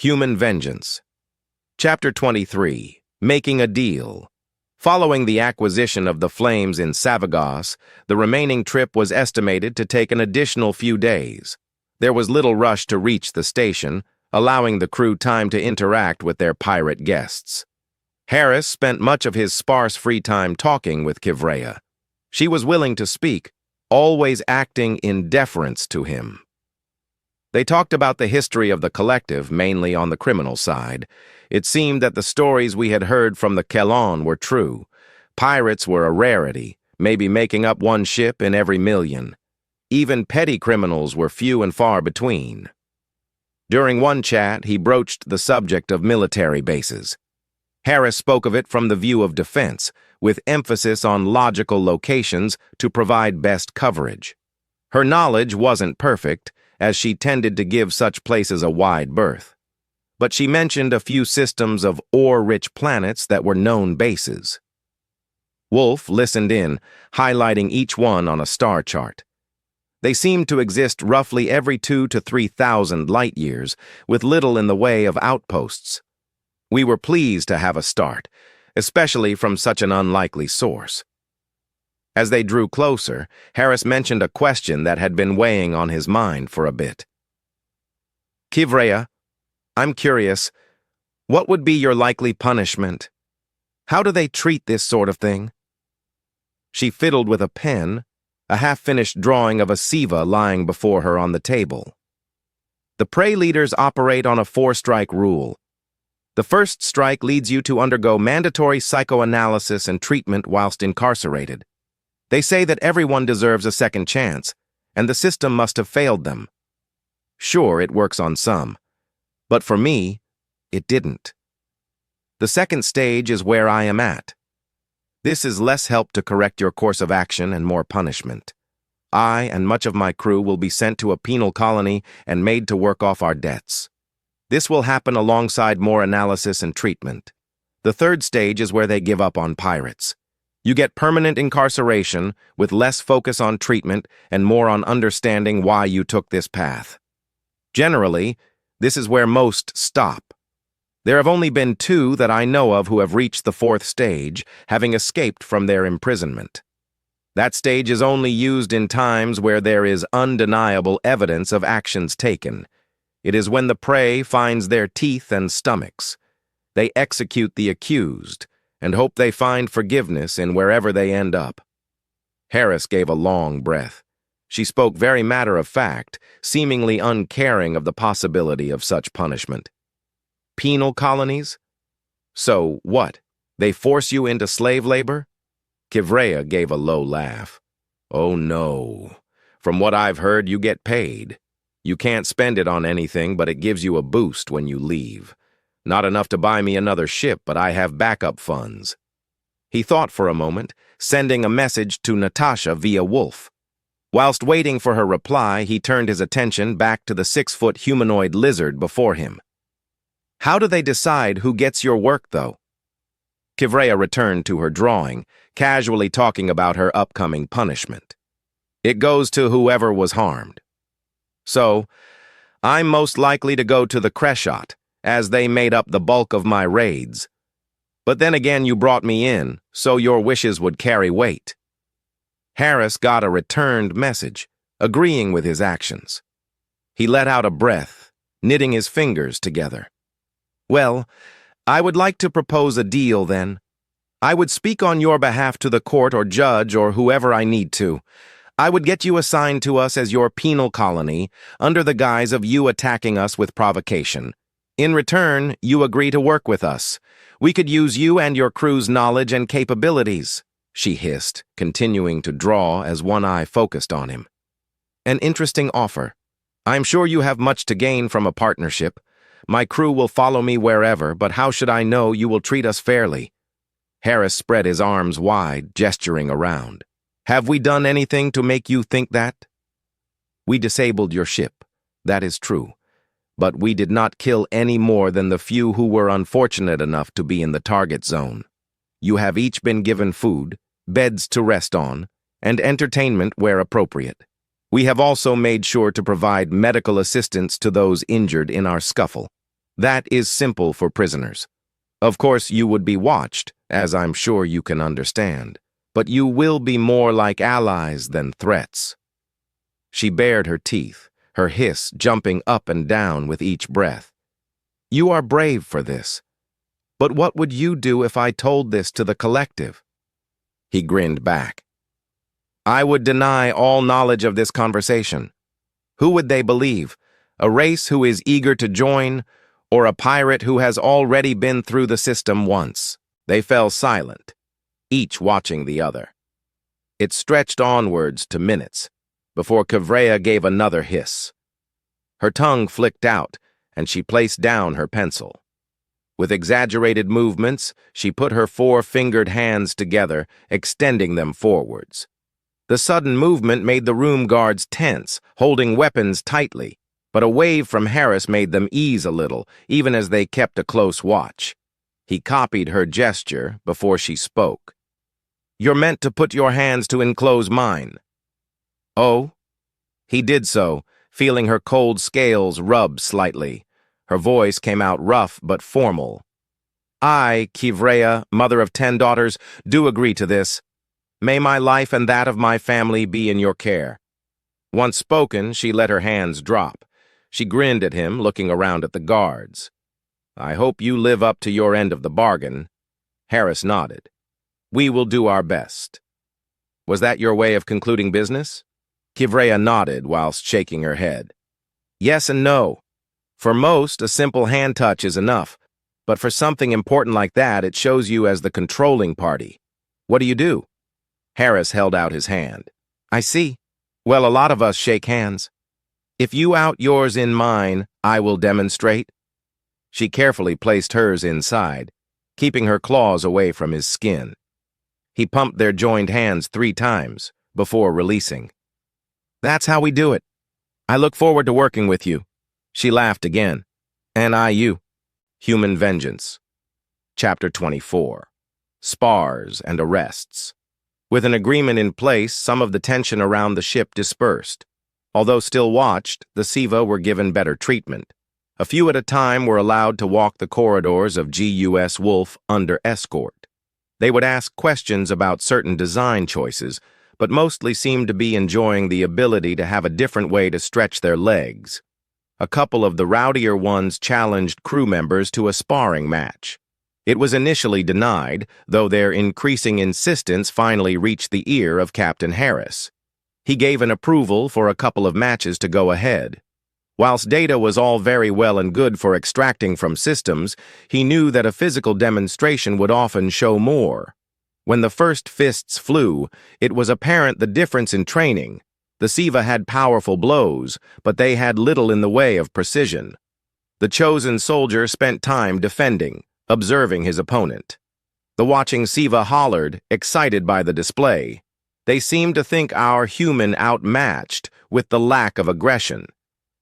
Human Vengeance. Chapter 23. Making a Deal. Following the acquisition of the Flames in Savagos, the remaining trip was estimated to take an additional few days. There was little rush to reach the station, allowing the crew time to interact with their pirate guests. Harris spent much of his sparse free time talking with Kivrea. She was willing to speak, always acting in deference to him. They talked about the history of the collective, mainly on the criminal side. It seemed that the stories we had heard from the Kelon were true. Pirates were a rarity, maybe making up one ship in every million. Even petty criminals were few and far between. During one chat, he broached the subject of military bases. Harris spoke of it from the view of defense, with emphasis on logical locations to provide best coverage. Her knowledge wasn't perfect, as she tended to give such places a wide berth. But she mentioned a few systems of ore-rich planets that were known bases. Wolf listened in, highlighting each one on a star chart. They seemed to exist roughly every 2,000 to 3,000 light-years, with little in the way of outposts. We were pleased to have a start, especially from such an unlikely source. As they drew closer, Harris mentioned a question that had been weighing on his mind for a bit. Kivrea, I'm curious, what would be your likely punishment? How do they treat this sort of thing? She fiddled with a pen, a half-finished drawing of a Siva lying before her on the table. The prey leaders operate on a 4-strike rule. The first strike leads you to undergo mandatory psychoanalysis and treatment whilst incarcerated. They say that everyone deserves a second chance, and the system must have failed them. Sure, it works on some, but for me, it didn't. The second stage is where I am at. This is less help to correct your course of action and more punishment. I and much of my crew will be sent to a penal colony and made to work off our debts. This will happen alongside more analysis and treatment. The third stage is where they give up on pirates. You get permanent incarceration with less focus on treatment and more on understanding why you took this path. Generally, this is where most stop. There have only been 2 that I know of who have reached the 4th stage, having escaped from their imprisonment. That stage is only used in times where there is undeniable evidence of actions taken. It is when the prey finds their teeth and stomachs. They execute the accused, and hope they find forgiveness in wherever they end up. Harris gave a long breath. She spoke very matter-of-fact, seemingly uncaring of the possibility of such punishment. Penal colonies? So, what? They force you into slave labor? Kivrea gave a low laugh. Oh no. From what I've heard, you get paid. You can't spend it on anything, but it gives you a boost when you leave. Not enough to buy me another ship, but I have backup funds. He thought for a moment, sending a message to Natasha via Wolf. Whilst waiting for her reply, he turned his attention back to the 6-foot humanoid lizard before him. How do they decide who gets your work, though? Kivrea returned to her drawing, casually talking about her upcoming punishment. It goes to whoever was harmed. So, I'm most likely to go to the Crescent, as they made up the bulk of my raids. But then again, you brought me in, so your wishes would carry weight. Harris got a returned message, agreeing with his actions. He let out a breath, knitting his fingers together. Well, I would like to propose a deal then. I would speak on your behalf to the court or judge or whoever I need to. I would get you assigned to us as your penal colony, under the guise of you attacking us with provocation. In return, you agree to work with us. We could use you and your crew's knowledge and capabilities, she hissed, continuing to draw as one eye focused on him. An interesting offer. I'm sure you have much to gain from a partnership. My crew will follow me wherever, but how should I know you will treat us fairly? Harris spread his arms wide, gesturing around. Have we done anything to make you think that? We disabled your ship. That is true. But we did not kill any more than the few who were unfortunate enough to be in the target zone. You have each been given food, beds to rest on, and entertainment where appropriate. We have also made sure to provide medical assistance to those injured in our scuffle. That is simple for prisoners. Of course, you would be watched, as I'm sure you can understand, but you will be more like allies than threats. She bared her teeth, her hiss jumping up and down with each breath. You are brave for this. But what would you do if I told this to the collective? He grinned back. I would deny all knowledge of this conversation. Who would they believe? A race who is eager to join, or a pirate who has already been through the system once? They fell silent, each watching the other. It stretched onwards to minutes, before Kivrea gave another hiss. Her tongue flicked out, and she placed down her pencil. With exaggerated movements, she put her four-fingered hands together, extending them forwards. The sudden movement made the room guards tense, holding weapons tightly, but a wave from Harris made them ease a little, even as they kept a close watch. He copied her gesture before she spoke. You're meant to put your hands to enclose mine. Oh? He did so, feeling her cold scales rub slightly. Her voice came out rough but formal. I, Kivrea, mother of 10 daughters, do agree to this. May my life and that of my family be in your care. Once spoken, she let her hands drop. She grinned at him, looking around at the guards. I hope you live up to your end of the bargain. Harris nodded. We will do our best. Was that your way of concluding business? Kivrea nodded whilst shaking her head. Yes and no. For most, a simple hand touch is enough, but for something important like that, it shows you as the controlling party. What do you do? Harris held out his hand. I see. Well, a lot of us shake hands. If you out yours in mine, I will demonstrate. She carefully placed hers inside, keeping her claws away from his skin. He pumped their joined hands 3 times before releasing. That's how we do it. I look forward to working with you. She laughed again. And I you. Human Vengeance. Chapter 24. Spars and Arrests. With an agreement in place, some of the tension around the ship dispersed. Although still watched, the SIVA were given better treatment. A few at a time were allowed to walk the corridors of GUS Wolf under escort. They would ask questions about certain design choices, but mostly seemed to be enjoying the ability to have a different way to stretch their legs. A couple of the rowdier ones challenged crew members to a sparring match. It was initially denied, though their increasing insistence finally reached the ear of Captain Harris. He gave an approval for a couple of matches to go ahead. Whilst data was all very well and good for extracting from systems, he knew that a physical demonstration would often show more. When the first fists flew, it was apparent the difference in training. The SIVA had powerful blows, but they had little in the way of precision. The chosen soldier spent time defending, observing his opponent. The watching SIVA hollered, excited by the display. They seemed to think our human outmatched with the lack of aggression.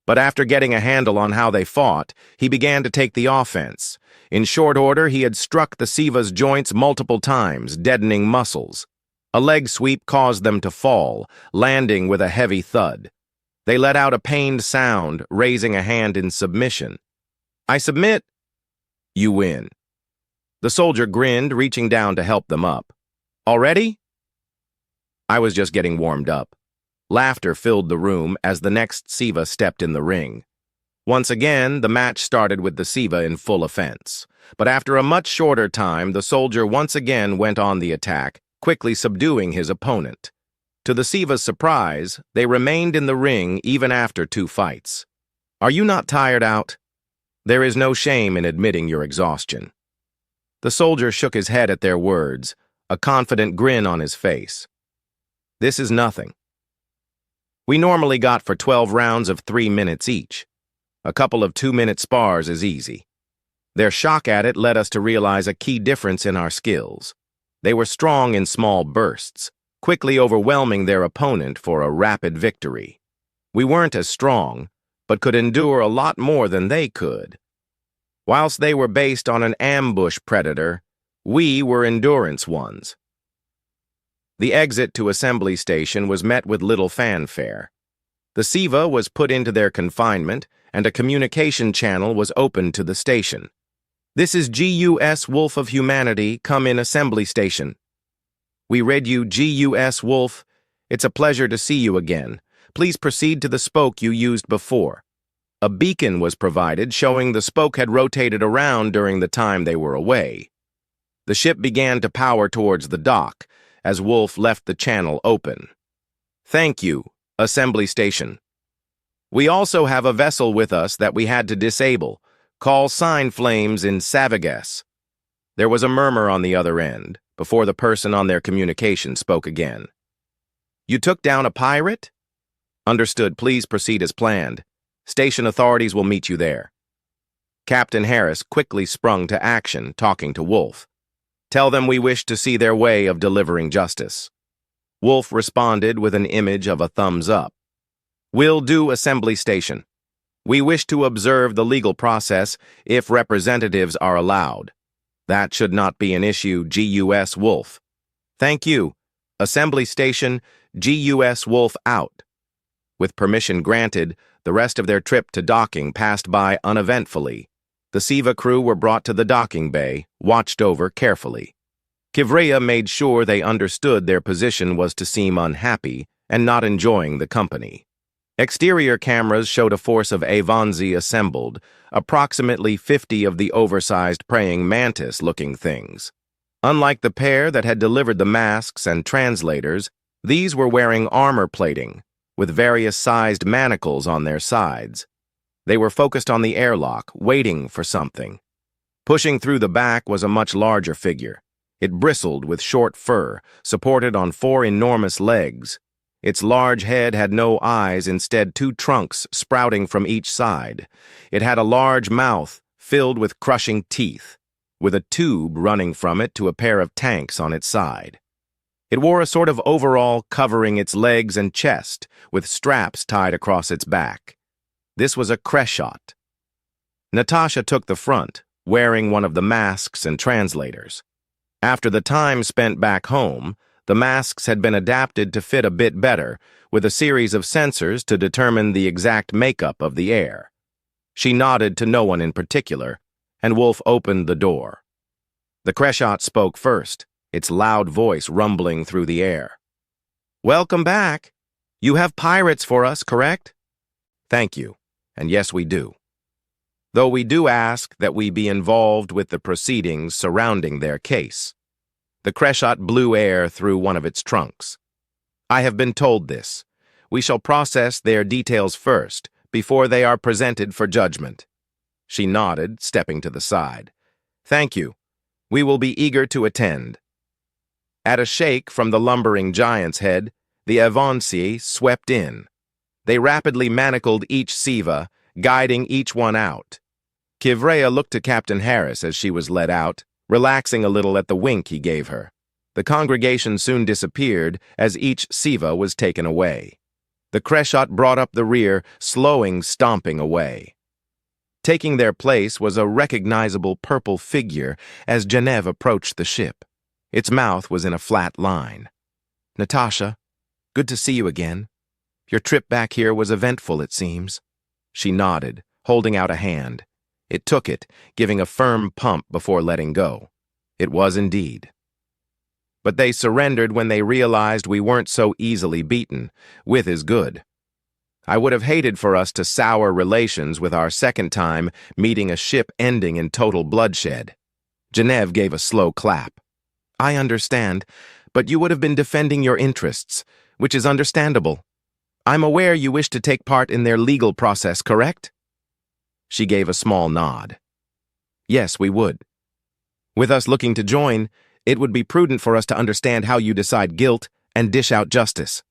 But after getting a handle on how they fought, he began to take the offense. In short order, he had struck the SIVA's joints multiple times, deadening muscles. A leg sweep caused them to fall, landing with a heavy thud. They let out a pained sound, raising a hand in submission. I submit. You win. The soldier grinned, reaching down to help them up. Already? I was just getting warmed up. Laughter filled the room as the next SIVA stepped in the ring. Once again, the match started with the SIVA in full offense. But after a much shorter time, the soldier once again went on the attack, quickly subduing his opponent. To the SIVA's surprise, they remained in the ring even after 2 fights. Are you not tired out? There is no shame in admitting your exhaustion. The soldier shook his head at their words, a confident grin on his face. This is nothing. We normally got for 12 rounds of 3 minutes each. A couple of 2-minute spars is easy. Their shock at it led us to realize a key difference in our skills. They were strong in small bursts, quickly overwhelming their opponent for a rapid victory. We weren't as strong, but could endure a lot more than they could. Whilst they were based on an ambush predator, we were endurance ones. The exit to Assembly Station was met with little fanfare. The Siva was put into their confinement, and a communication channel was opened to the station. "This is GUS Wolf of Humanity, come in assembly station. We read you GUS Wolf. It's a pleasure to see you again. Please proceed to the spoke you used before." A beacon was provided showing the spoke had rotated around during the time they were away. The ship began to power towards the dock as Wolf left the channel open. "Thank you, assembly station. We also have a vessel with us that we had to disable. Call sign flames in Savagas." There was a murmur on the other end before the person on their communication spoke again. "You took down a pirate?" "Understood. Please proceed as planned. Station authorities will meet you there." Captain Harris quickly sprung to action, talking to Wolf. "Tell them we wish to see their way of delivering justice." Wolf responded with an image of a thumbs up. "Will do, assembly station. We wish to observe the legal process if representatives are allowed. That should not be an issue, GUS Wolf." "Thank you. Assembly station, GUS Wolf out." With permission granted, the rest of their trip to docking passed by uneventfully. The Siva crew were brought to the docking bay, watched over carefully. Kivrea made sure they understood their position was to seem unhappy and not enjoying the company. Exterior cameras showed a force of Avonzi assembled, approximately 50 of the oversized praying mantis-looking things. Unlike the pair that had delivered the masks and translators, these were wearing armor plating, with various sized manacles on their sides. They were focused on the airlock, waiting for something. Pushing through the back was a much larger figure. It bristled with short fur, supported on 4 enormous legs. Its large head had no eyes, instead 2 trunks sprouting from each side. It had a large mouth filled with crushing teeth, with a tube running from it to a pair of tanks on its side. It wore a sort of overall covering its legs and chest, with straps tied across its back. This was a Kreshot. Natasha took the front, wearing one of the masks and translators. After the time spent back home, the masks had been adapted to fit a bit better, with a series of sensors to determine the exact makeup of the air. She nodded to no one in particular, and Wolf opened the door. The Kreshot spoke first, its loud voice rumbling through the air. "Welcome back. You have pirates for us, correct?" "Thank you, and yes, we do. Though we do ask that we be involved with the proceedings surrounding their case." The Kreshot blew air through one of its trunks. "I have been told this. We shall process their details first, before they are presented for judgment." She nodded, stepping to the side. "Thank you. We will be eager to attend." At a shake from the lumbering giant's head, the Avonsi swept in. They rapidly manacled each Siva, guiding each one out. Kivrea looked to Captain Harris as she was led out, relaxing a little at the wink he gave her. The congregation soon disappeared as each Siva was taken away. The Kreshot brought up the rear, stomping away. Taking their place was a recognizable purple figure as Genev approached the ship. Its mouth was in a flat line. "Natasha, good to see you again. Your trip back here was eventful, it seems." She nodded, holding out a hand. It took it, giving a firm pump before letting go. It was indeed. But they surrendered when they realized we weren't so easily beaten. With is good. I would have hated for us to sour relations with our second time meeting a ship ending in total bloodshed. Genev gave a slow clap. "I understand, but you would have been defending your interests, which is understandable. I'm aware you wish to take part in their legal process, correct?" She gave a small nod. "Yes, we would. With us looking to join, it would be prudent for us to understand how you decide guilt and dish out justice."